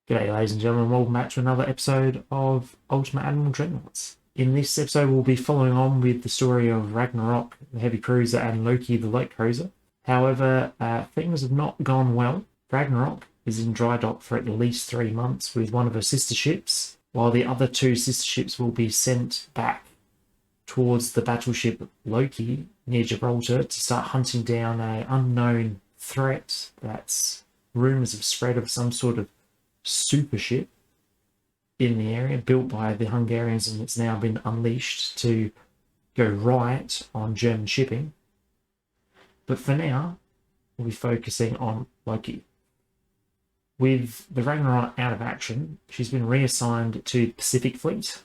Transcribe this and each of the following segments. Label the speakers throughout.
Speaker 1: G'day ladies and gentlemen, welcome back to another episode of Ultimate Admiral Dreadnoughts. In this episode we'll be following on with the story of Ragnarok, the heavy cruiser, and Loki, the light cruiser. However, things have not gone well. Ragnarok is in dry dock for at least 3 months with one of her sister ships, while the other two sister ships will be sent back towards the battleship Loki near Gibraltar to start hunting down an unknown threat that's rumours have spread of some sort of super ship in the area built by the Hungarians, and it's now been unleashed to go riot on German shipping. But for now, we'll be focusing on Loki. With the Ragnarok out of action, she's been reassigned to the Pacific Fleet,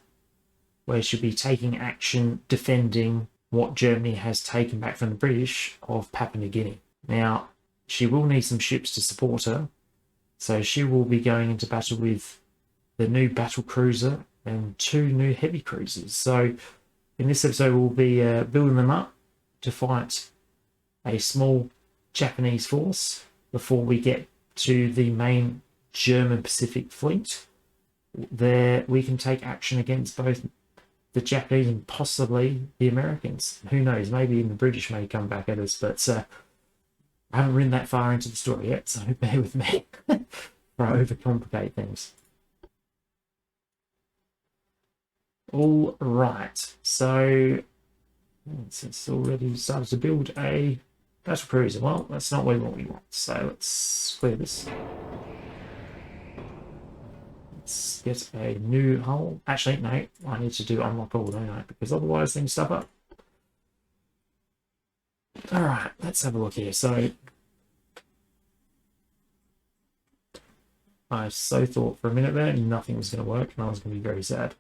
Speaker 1: where she'll be taking action defending what Germany has taken back from the British of Papua New Guinea. Now, she will need some ships to support her, so she will be going into battle with the new battle cruiser and 2 new heavy cruisers. So in this episode, we'll be building them up to fight a small Japanese force before we get to the main German Pacific Fleet. There we can take action against both the Japanese and possibly the Americans. Who knows, maybe even the British may come back at us, but I haven't written that far into the story yet, so bear with me before I overcomplicate things. All right, so it's already started to build a battle cruiser. Well, that's not what we want, so let's clear this. Let's get a new hull. Actually, no, I need to do unlock all, don't I? Because otherwise things stuff up. All right, let's have a look here. So I so thought for a minute there nothing was going to work, and I was going to be very sad.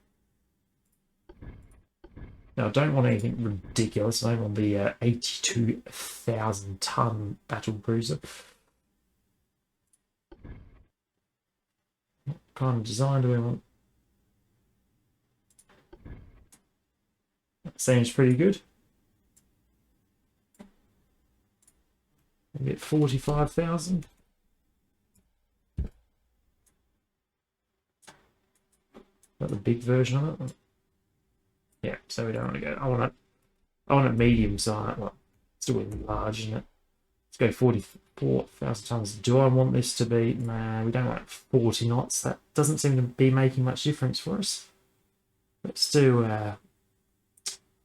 Speaker 1: Now, I don't want anything ridiculous. I don't want the 82,000 ton battle cruiser. What kind of design do we want? That seems pretty good. We get 45,000. Got the big version of it. Yeah, so we don't want to go. I want a medium size. Well, still large, isn't it? Let's go 44,000 tons. Do I want this to be? Nah, we don't want 40 knots. That doesn't seem to be making much difference for us. Let's do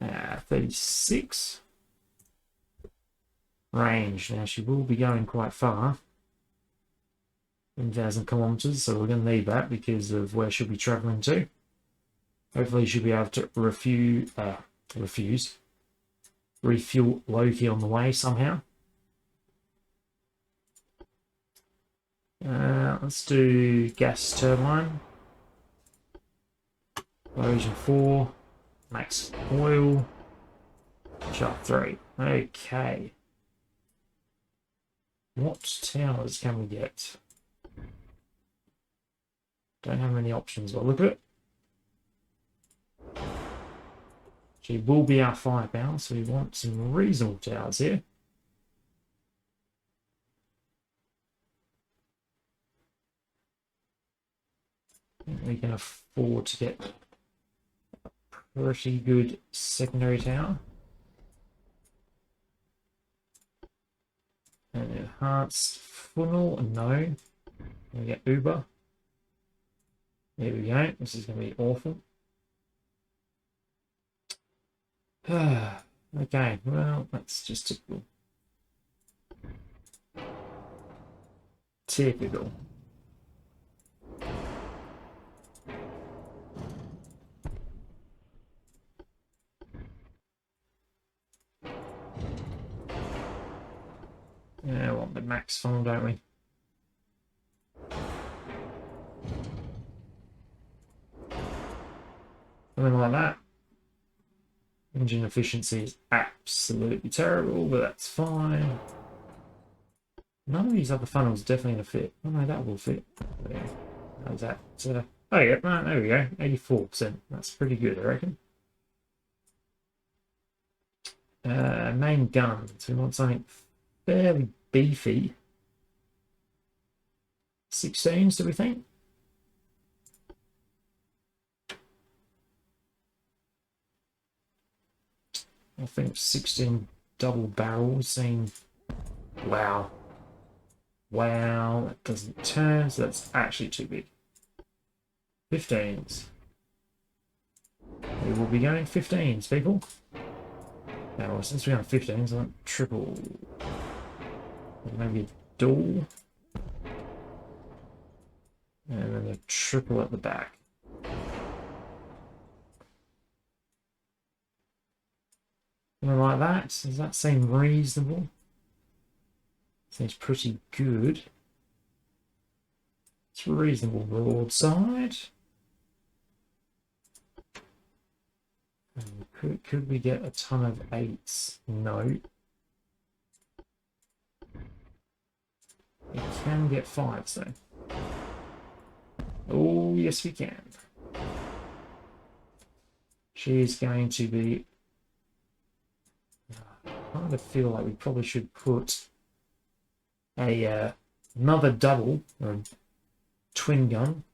Speaker 1: 36 range. Now she will be going quite far, 1,000 kilometers, so we're going to need that because of where she'll be traveling to. Hopefully she'll be able to refuel Loki on the way somehow. Let's do gas turbine. Version 4. Max oil. Shaft 3. Okay. What towers can we get? Don't have many options by the look at it. She will be our firepower, so we want some reasonable towers here. I think we can afford to get a pretty good secondary tower. And enhanced funnel, no. We get Uber. There we go. This is going to be awful. Okay, well, that's just typical. Typical. Yeah, we want the max funnel, don't we? Something like that. Engine efficiency is absolutely terrible, but that's fine. None of these other funnels are definitely going to fit. Oh no, that will fit. Yeah. How's that? Oh yeah, right, there we go. 84%. That's pretty good, I reckon. Main gun. So we want something fairly beefy. 16s, do we think? I think 16 double barrels seem... Wow. Wow, that doesn't turn, so that's actually too big. 15s. We will be going 15s, people. Now, since we're going 15s, I want triple. Maybe a dual. And then a triple at the back. Something like that. Does that seem reasonable? Seems pretty good. It's reasonable broadside. Could we get a ton of 8s? No. We can get 5s though. Oh, yes we can. She's going to be... I kind of feel like we probably should put a another double or a twin gun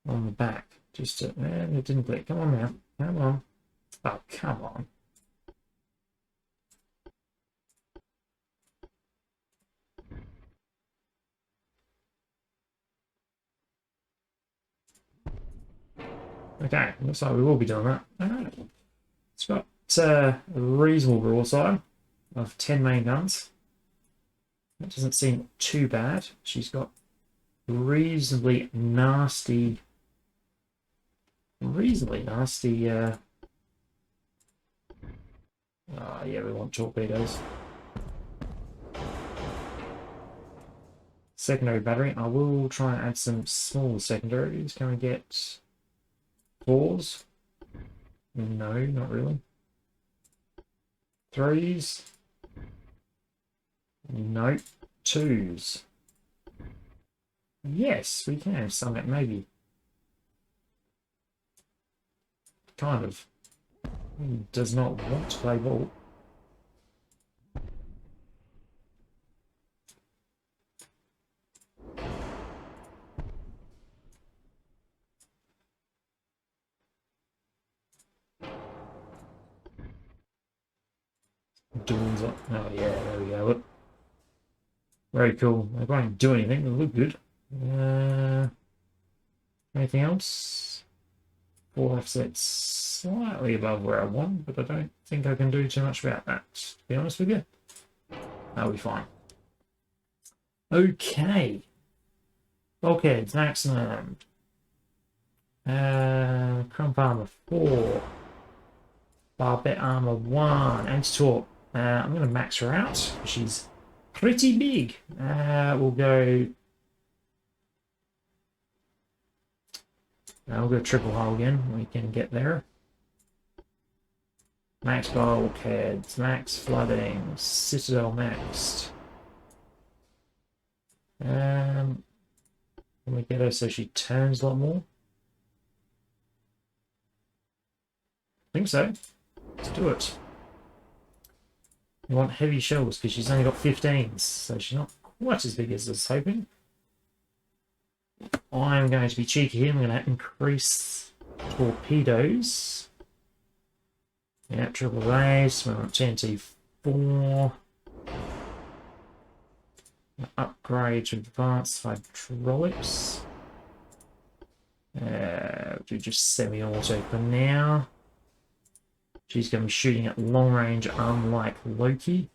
Speaker 1: on the back. Just to... And it didn't click. Come on now. Come on. Oh, come on. Okay, looks like we will be doing that. Alright. It's got a reasonable broadside of 10 main guns. That doesn't seem too bad. She's got reasonably nasty... yeah, we want torpedoes. Secondary battery. I will try and add some small secondaries. Can we get 4s? No, not really. 3s? No. 2s? Yes, we can. Summit, maybe. Kind of. Does not want to play ball. Dawn's up. Oh yeah, there we go. Look. Very cool. They won't do anything, they look good. Anything else? 4 offsets slightly above where I want, but I don't think I can do too much about that, to be honest with you. That'll be fine. Okay. Bulkheads, maximum. Crump armor 4. Barbette armor 1. Anti-torp. I'm going to max her out. She's pretty big. We'll go... We'll go triple hull again. We can get there. Max bulkheads, max flooding, citadel maxed. Can we get her so she turns a lot more? I think so. Let's do it. We want heavy shells because she's only got 15s, so she's not quite as big as I was hoping. I'm going to be cheeky here. I'm going to increase torpedoes. Yeah, triple base. We want TNT 4. Upgrade to advanced hydraulics. Do just semi-auto for now. She's going to be shooting at long range, unlike Loki.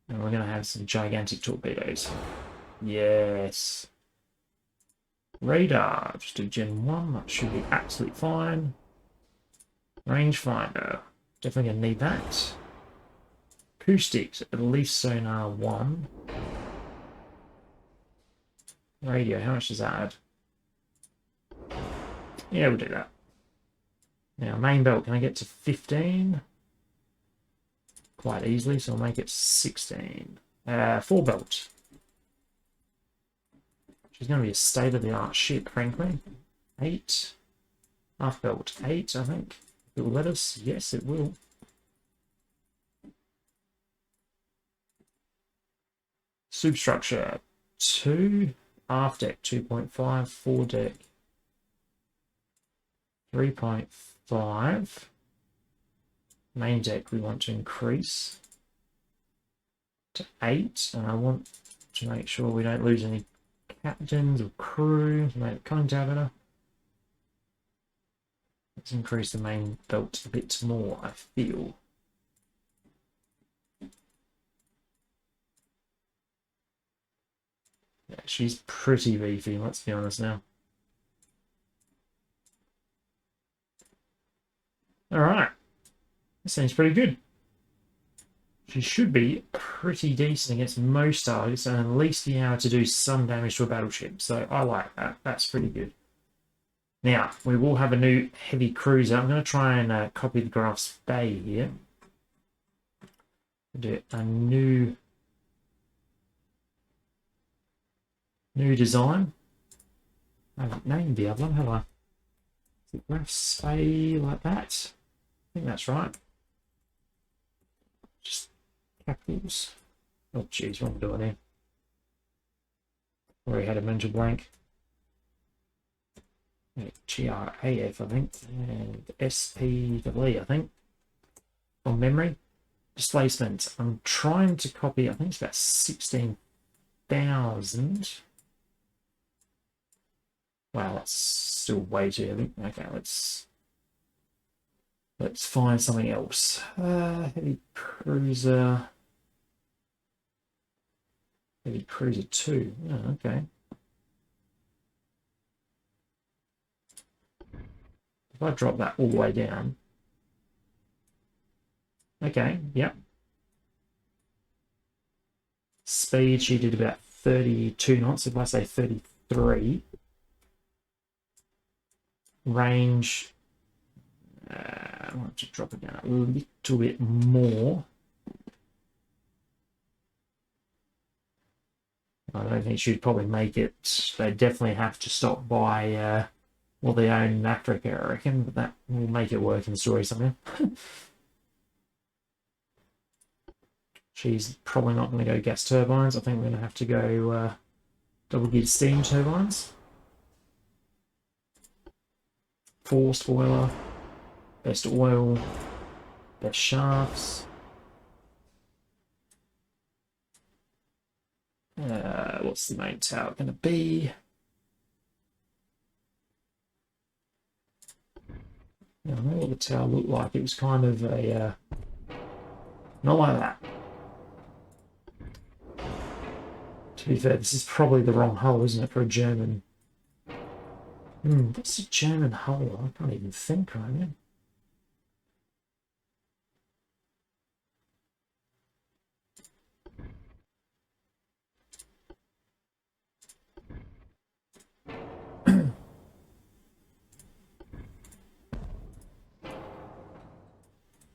Speaker 1: And we're going to have some gigantic torpedoes. Yes. Radar, just do Gen 1, that should be absolutely fine. Rangefinder, definitely going to need that. Acoustics, at least sonar 1. Radio, how much does that add? Yeah, we'll do that. Now, main belt, can I get to 15? Quite easily, so I'll make it 16. 4 belt. She's going to be a state-of-the-art ship, frankly. 8. Half belt 8, I think. It will let us. Yes, it will. Superstructure 2. Aft deck 2.5. Foredeck 3.5. Main deck we want to increase to 8, and I want to make sure we don't lose any captains or crew to make the conning tower better. Let's increase the main belt a bit more, I feel. Yeah, she's pretty beefy, let's be honest now. Alright. This seems pretty good. She should be pretty decent against most targets and at least be able to do some damage to a battleship. So I like that. That's pretty good. Now, we will have a new heavy cruiser. I'm going to try and copy the Graf's Bay here. Do a new design. I haven't named the other one, have I? Is it Graf's Bay like that? I think that's right. Just capitals. Oh, jeez, what am I doing here? Already had a mental blank. GRAF, I think, and SPEE, I think, from memory. Displacement. I'm trying to copy, I think it's about 16,000. Wow, that's still way too heavy. Okay, let's find something else. Heavy cruiser. Heavy cruiser 2. Oh, okay. If I drop that all the way down. Okay, yep. Speed, she did about 32 knots. If I say 33. Range, I want to drop it down a little bit more. I don't think she'd probably make it. They definitely have to stop by well, they own Africa, I reckon, but that will make it work in the story somehow. She's probably not going to go gas turbines. I think we're going to have to go double geared steam turbines. Forced boiler, best oil, best shafts. What's the main tower going to be? I don't know what the tower looked like. It was kind of a not like that. To be fair, this is probably the wrong hull, isn't it, for a German? What's a German hull? I can't even think right now.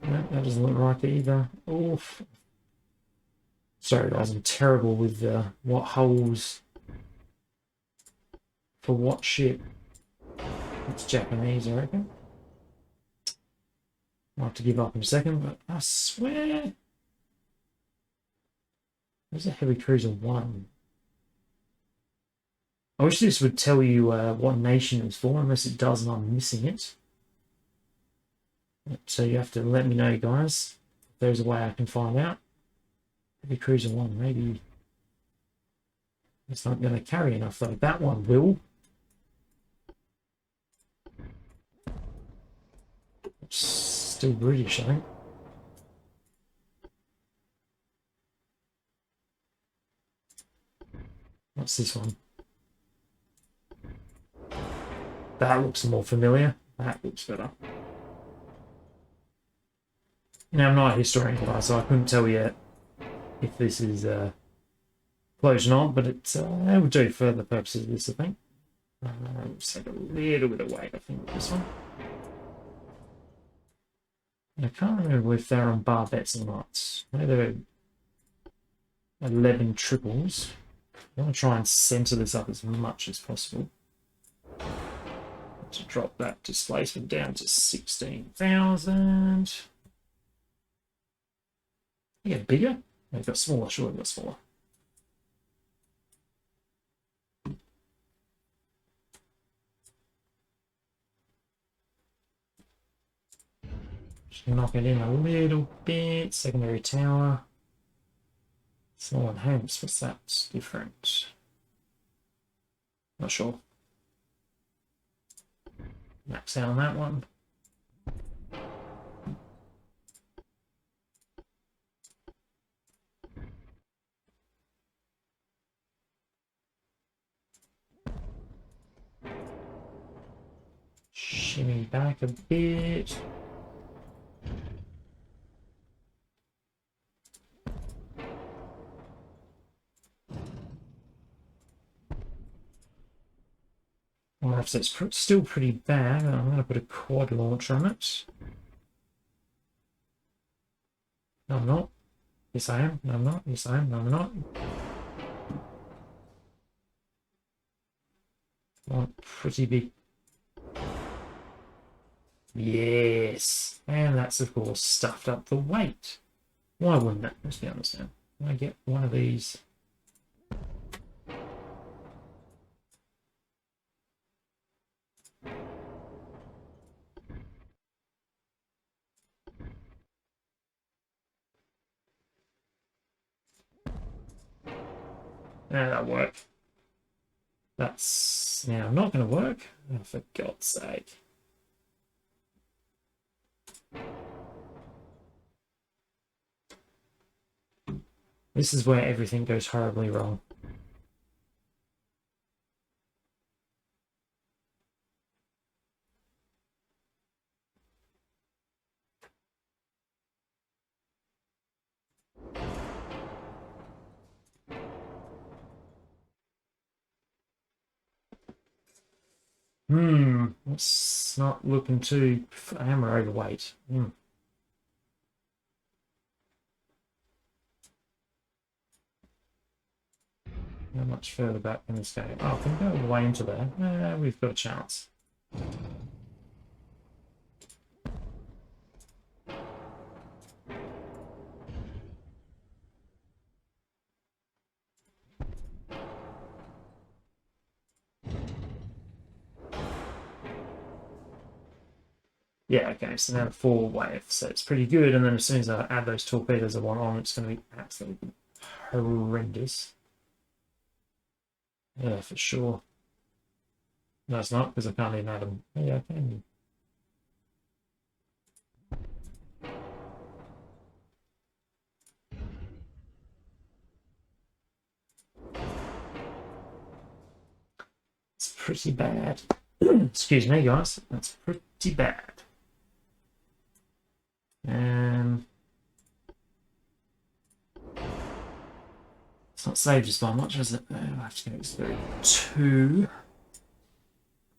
Speaker 1: No, that doesn't look right either. Oof. Sorry guys, I'm terrible with what hulls for what ship. It's Japanese, I reckon. I'll have to give up in a second, but I swear there's a heavy cruiser 1. I wish this would tell you what nation it's for, unless it does and I'm missing it. So you have to let me know, guys, if there's a way I can find out. Heavy cruiser 1, maybe it's not going to carry enough though. That one will. It's still British, I think. What's this one? That looks more familiar. That looks better. Now, I'm not a historian, guys, so I couldn't tell you if this is close or not, but it will do for the purposes of this, I think. Just take a little bit of weight, I think, with this one. And I can't remember if they're on barbets or not. Maybe they're 11 triples. I want to try and center this up as much as possible. To drop that displacement down to 16,000. You get bigger? They've got smaller, sure, they've got smaller. Just knock it in a little bit. Secondary tower. Small enhance. What's that different? Not sure. Max out on that one. Shimmy back a bit. Well, if it's still pretty bad, I'm going to put a quad launcher on it. No, I'm not. Yes, I am. No, I'm not. Yes, I am. No, I'm not. Want pretty big. Yes. And that's, of course, stuffed up the weight. Why wouldn't it? Let's be honest now. Can I get one of these? That'll work. That's now not going to work. Oh, for God's sake. This is where everything goes horribly wrong. It's not looking too... I am overweight. How much further back can this go? Oh, can we go way into there? We've got a chance. Yeah, okay, so now 4 wave, so it's pretty good, and then as soon as I add those torpedoes I want on, it's going to be absolutely horrendous. Yeah, for sure. No, it's not, because I can't even add them. Yeah, I can. It's pretty bad. Excuse me, guys. That's pretty bad. It's not saved us by much, is it? I have to go to 2.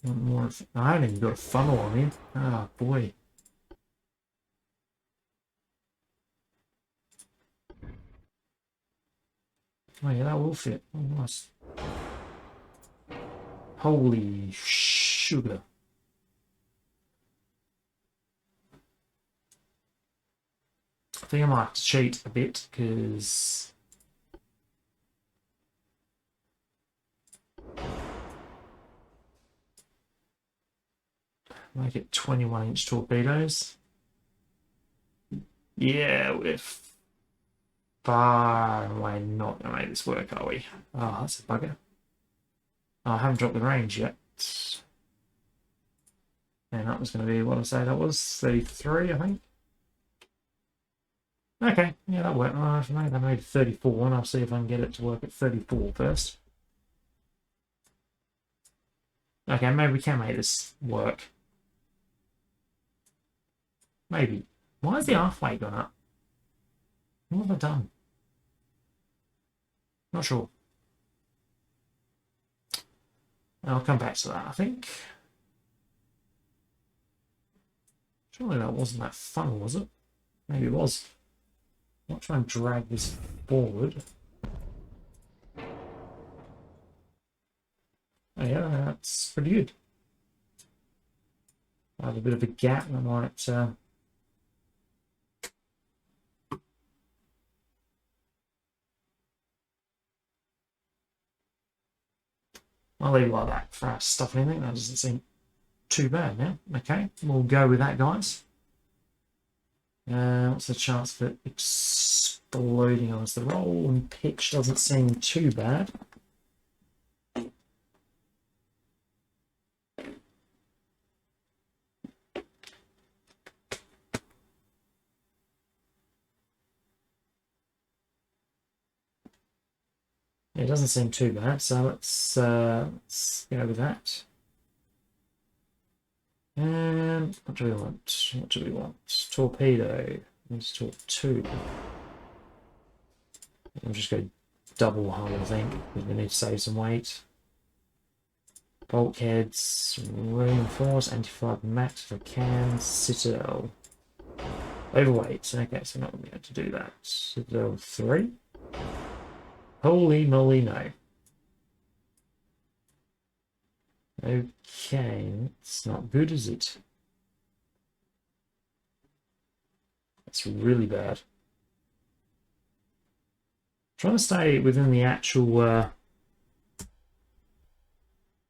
Speaker 1: One more. I haven't even got a funnel on him. Oh boy. Oh yeah, that will fit. Oh, nice. Holy sugar. I think I might have to cheat a bit because make it 21-inch torpedoes. Yeah, we're far away not going to make this work, are we? Oh, that's a bugger. Oh, I haven't dropped the range yet. And that was going to be, what I say that was, 33, I think. Okay, yeah, that worked. I made 34, and I'll see if I can get it to work at 34 first. Okay, maybe we can make this work. Maybe. Why is the halfway gone up? What have I done? Not sure. I'll come back to that, I think. Surely that wasn't that funnel, was it? Maybe it was. I'll try and drag this forward. Oh yeah, that's pretty good. I have a bit of a gap, and I might... I'll leave it like that for our stuff and anything. That doesn't seem too bad now. Okay, we'll go with that, guys. What's the chance of it exploding on us? The roll and pitch doesn't seem too bad. It doesn't seem too bad, so let's go with that. And what do we want? What do we want? Torpedo. Let's talk 2. I'll just go double hull, I think, because we need to save some weight. Bulkheads, reinforce, anti-flight max if I can. Citadel. Overweight. Okay, so not going to be able to do that. Citadel 3. Holy moly, no. Okay, it's not good, is it? That's really bad. Trying to stay within the actual...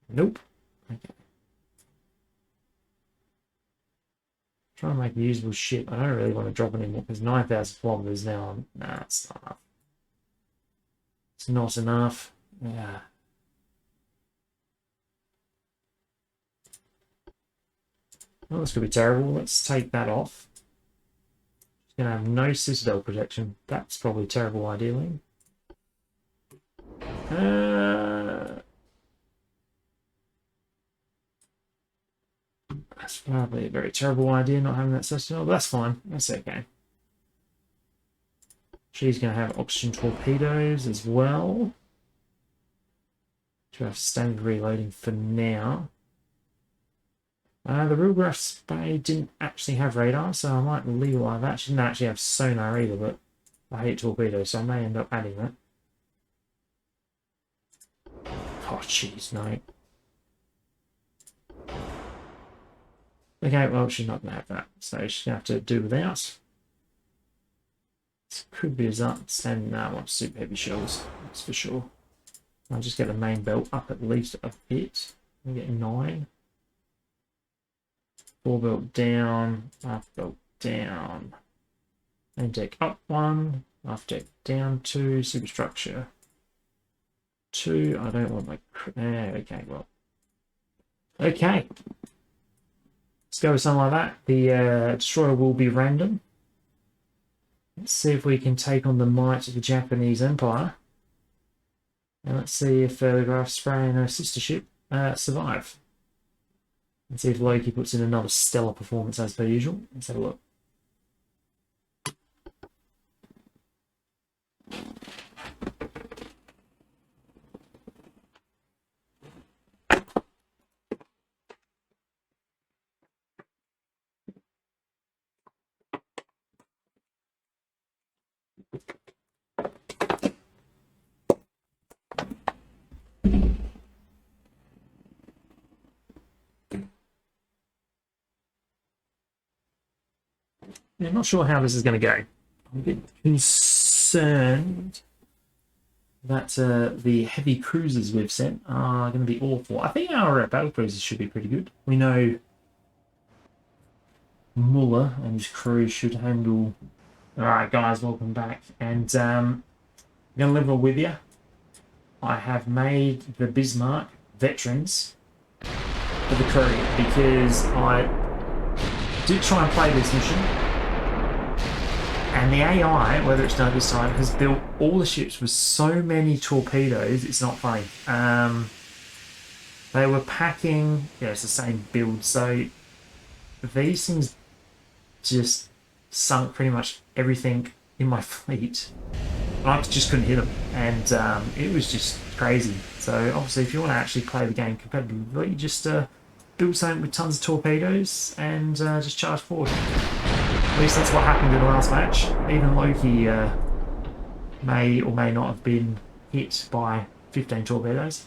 Speaker 1: Nope. Okay. Trying to make usable ship. I don't really want to drop it anymore because 9,000 kilometers now. Nah, it's not enough. It's not enough. Yeah. Well, this could be terrible. Let's take that off. It's going to have no citadel protection. That's probably terrible, ideally. That's probably a very terrible idea, not having that citadel, but that's fine. That's okay. She's going to have oxygen torpedoes as well. To have standard reloading for now. The Reelgraph Spade didn't actually have radar, so I might leave it like that. She didn't actually have sonar either, but I hate torpedoes, so I may end up adding that. Oh, jeez, no. Okay, well, she's not going to have that, so she's going to have to do without. This could be as outstanding now. I want super heavy shells, that's for sure. I'll just get the main belt up at least a bit. I'll get 9. 4 belt down, half belt down. Main deck up 1, half deck down 2, superstructure 2. I don't want my... okay, well. Okay. Let's go with something like that. The destroyer will be random. Let's see if we can take on the might of the Japanese Empire. And let's see if the Graf Spray and her sister ship survive. And see if Loki puts in another stellar performance as per usual. Let's have a look. Yeah, I'm not sure how this is going to go. I'm a bit concerned that the heavy cruisers we've sent are going to be awful. I think our battle cruisers should be pretty good. We know Muller and his crew should handle... Alright guys, welcome back. And I'm going to level with you. I have made the Bismarck veterans for the crew because I did try and play this mission. And the AI, whether it's done this time, has built all the ships with so many torpedoes, it's not funny. They were packing... Yeah, it's the same build, so these things just sunk pretty much everything in my fleet. I just couldn't hit them, and it was just crazy. So obviously, if you want to actually play the game competitively, just build something with tons of torpedoes and just charge forward. At least that's what happened in the last match. Even Loki may or may not have been hit by 15 torpedoes.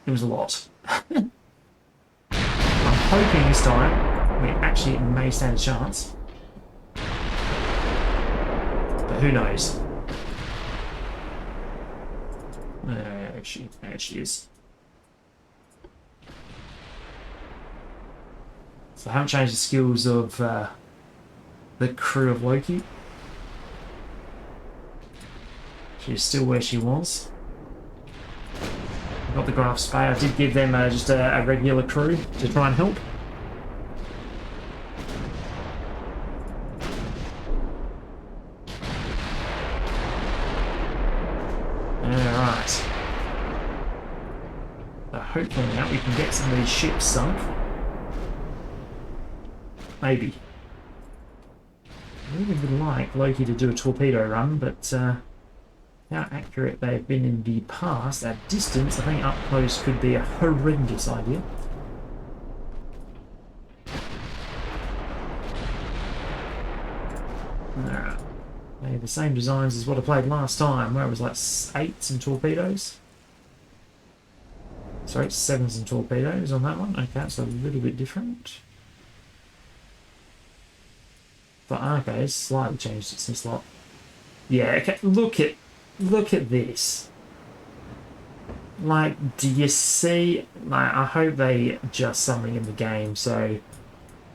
Speaker 1: It was a lot. I'm hoping this time we actually may stand a chance. But who knows? There she is. So I haven't changed the skills of the crew of Loki. She's still where she was. Got the Graph Spay. I did give them just a regular crew to try and help. Alright. So hopefully now we can get some of these ships sunk. Maybe. I really would like Loki to do a torpedo run, but how accurate they've been in the past at distance, I think up close could be a horrendous idea. Alright. They have the same designs as what I played last time, where it was like 8s and torpedoes. Sorry, 7s and torpedoes on that one. Okay, that's a little bit different. But okay, it's slightly changed it since lot. Yeah, okay, look at this. Like, do you see? Like, I hope they adjust something in the game. So,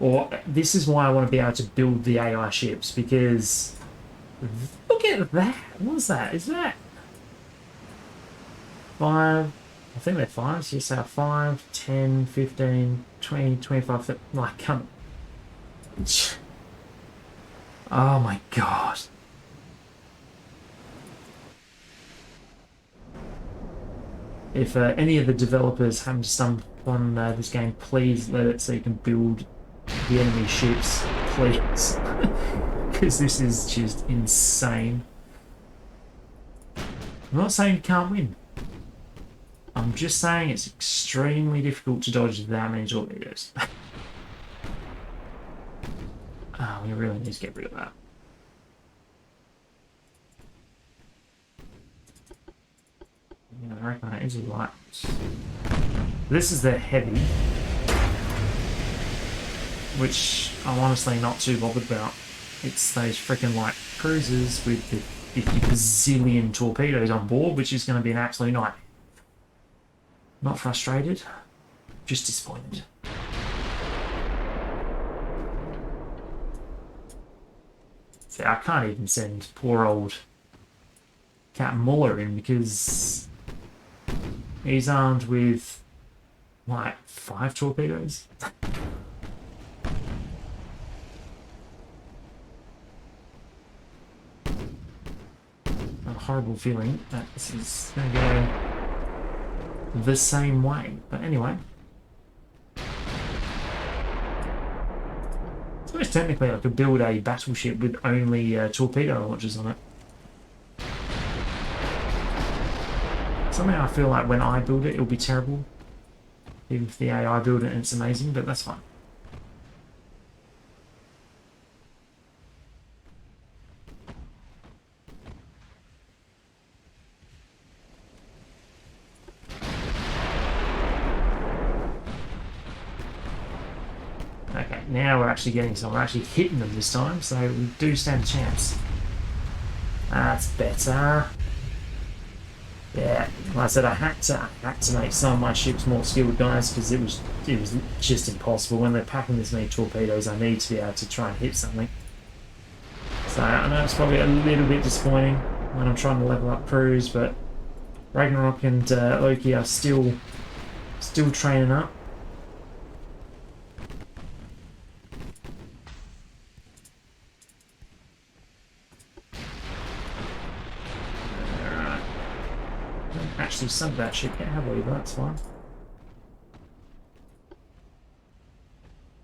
Speaker 1: or this is why I want to be able to build the AI ships, because look at that. What's that? Is that 5? I think they're 5s. Yes, they are 5, 10, 15, 20, 25. 30, like, come. Oh my god. If any of the developers haven't stumbled on this game, please let it so you can build the enemy ships, please. Because this is just insane. I'm not saying you can't win. I'm just saying it's extremely difficult to dodge that many torpedoes. Oh, we really need to get rid of that. Yeah, I reckon that is a light. This is the heavy, which I'm honestly not too bothered about. It's those freaking light cruisers with the 50 bazillion torpedoes on board, which is going to be an absolute nightmare. Not frustrated, just disappointed. See, I can't even send poor old Captain Muller in because he's armed with like 5 torpedoes. A horrible feeling that this is going to go the same way. But anyway. I suppose technically I could build a battleship with only torpedo launchers on it. Somehow I feel like when I build it, it'll be terrible. Even if the AI build it and it's amazing, but that's fine. Okay, now we're actually getting some. We're actually hitting them this time, so we do stand a chance. That's better. Yeah, like I said, I had to make some of my ships more skilled, guys, because it was just impossible. When they're packing this many torpedoes, I need to be able to try and hit something. So I know it's probably a little bit disappointing when I'm trying to level up crews, but Ragnarok and Loki are still training up. Actually sunk that ship yet, have we? But that's fine.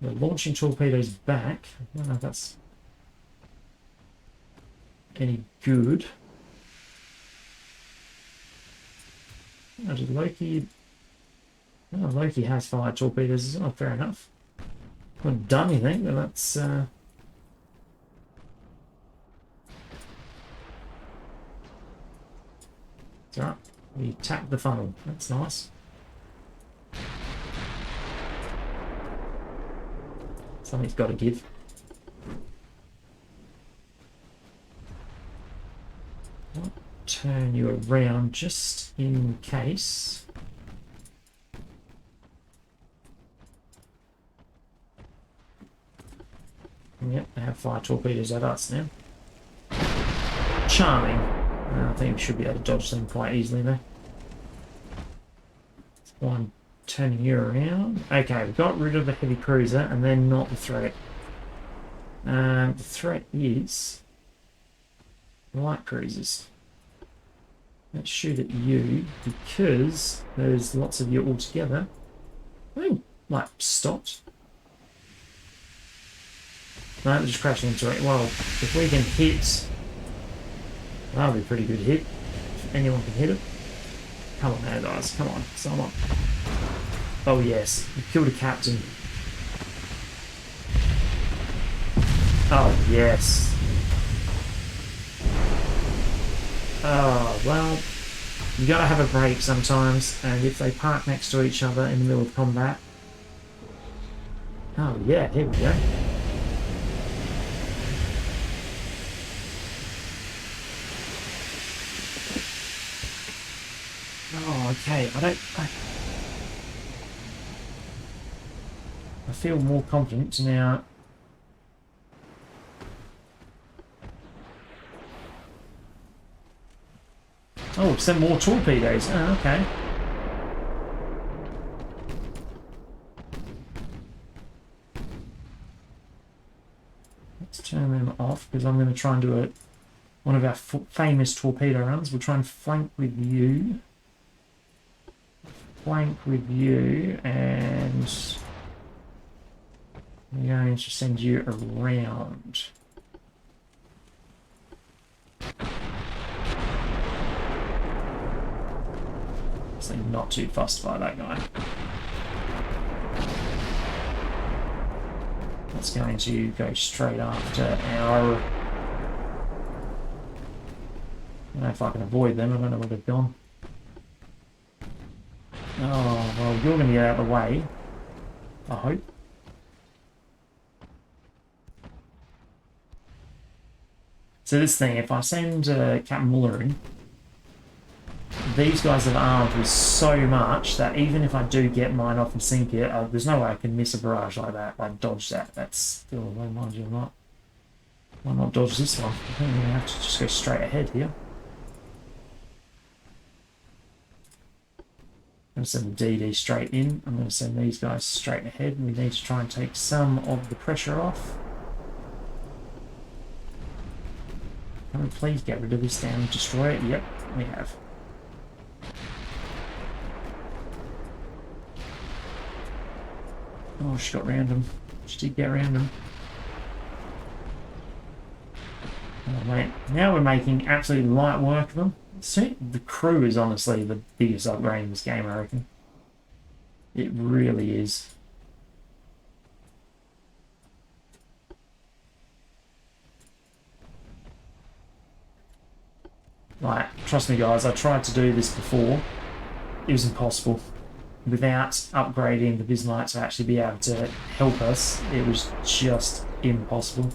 Speaker 1: We're launching torpedoes back. I don't know if that's any good. Oh, did Loki... Oh, Loki has fired torpedoes as well, fair enough. Haven't done anything, but that's... It's alright. We tapped the funnel. That's nice. Something's got to give. I'll turn you around just in case. Yep, they have fire torpedoes at us now. Charming. I think we should be able to dodge them quite easily though. One turning you around. Okay, we got rid of the heavy cruiser and then not the threat. The threat is light cruisers. Let's shoot at you because there's lots of you all together. Oh, like stopped. No, they're just crashing into it. Well, if we can hit, that'll be a pretty good hit. If anyone can hit it. Come on now, guys. Come on, someone. Oh yes, we killed a captain. Oh yes. Oh, well, you gotta have a break sometimes, and if they park next to each other in the middle of combat... Oh yeah, here we go. Oh, okay, I feel more confident now. Oh, send more torpedoes. Oh, okay. Let's turn them off because I'm going to try and do one of our famous torpedo runs. We'll try and flank with you. Flank with you, and we're going to send you around. So not too fussed by that guy. That's going to go straight after our... I don't know if I can avoid them. I don't know where they've gone. Oh, well, you're going to get out of the way. I hope. So this thing, if I send Captain Muller in, these guys are armed with so much that even if I do get mine off and sink it, there's no way I can miss a barrage like that. Like dodge that. That's still a low mind you not. Why not dodge this one? I think we're going to have to just go straight ahead here. I'm going to send the DD straight in. I'm going to send these guys straight ahead. We need to try and take some of the pressure off. Can we please get rid of this damn destroyer? Yep, we have. Oh, she got round him. She did get around him. Oh, mate. Now we're making absolutely light work of them. See, the crew is honestly the biggest upgrade in this game, I reckon. It really is. Like, trust me guys, I tried to do this before. It was impossible. Without upgrading the Bismarck to actually be able to help us, it was just impossible.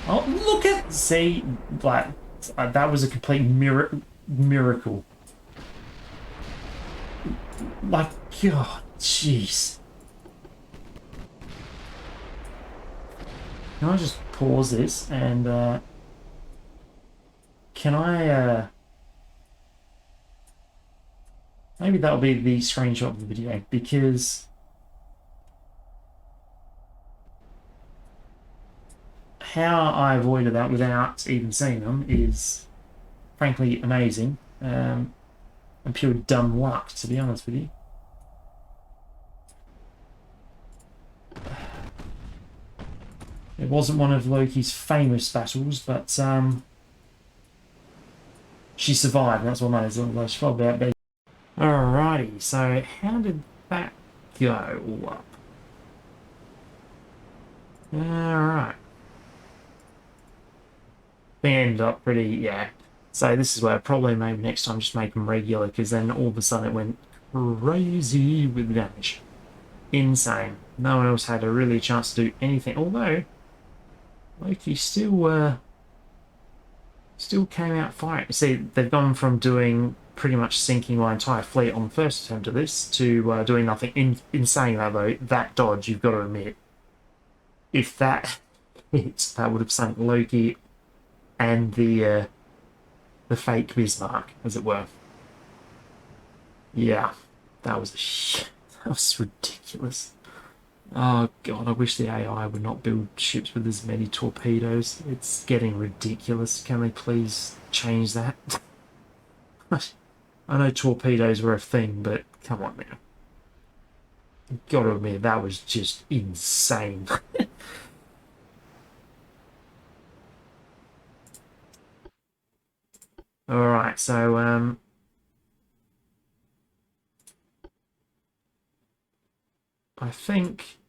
Speaker 1: Oh, look at... See, like, that was a complete miracle. Like, God, jeez. Can I just pause this and, can I, maybe that'll be the screenshot of the video, because how I avoided that without even seeing them is frankly amazing, and pure dumb luck, to be honest with you. It wasn't one of Loki's famous battles, but she survived, and that's what matters. She fought about being. Alrighty, so how did that go all up? Alright. They ended up pretty, yeah. So this is where probably maybe next time just make them regular, because then all of a sudden it went crazy with damage. Insane. No one else had a really chance to do anything, although Loki still came out firing. See, they've gone from doing pretty much sinking my entire fleet on the first attempt of this to doing nothing. In saying that, though, that dodge, you've got to admit, if that hit, that would have sunk Loki and the fake Bismarck, as it were. Yeah, that was that was ridiculous. Oh god, I wish the AI would not build ships with as many torpedoes. It's getting ridiculous. Can they please change that? I know torpedoes were a thing, but come on now. Gotta admit, that was just insane. Alright, so, I think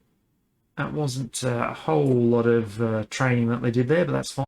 Speaker 1: that wasn't a whole lot of training that they did there, but that's fine.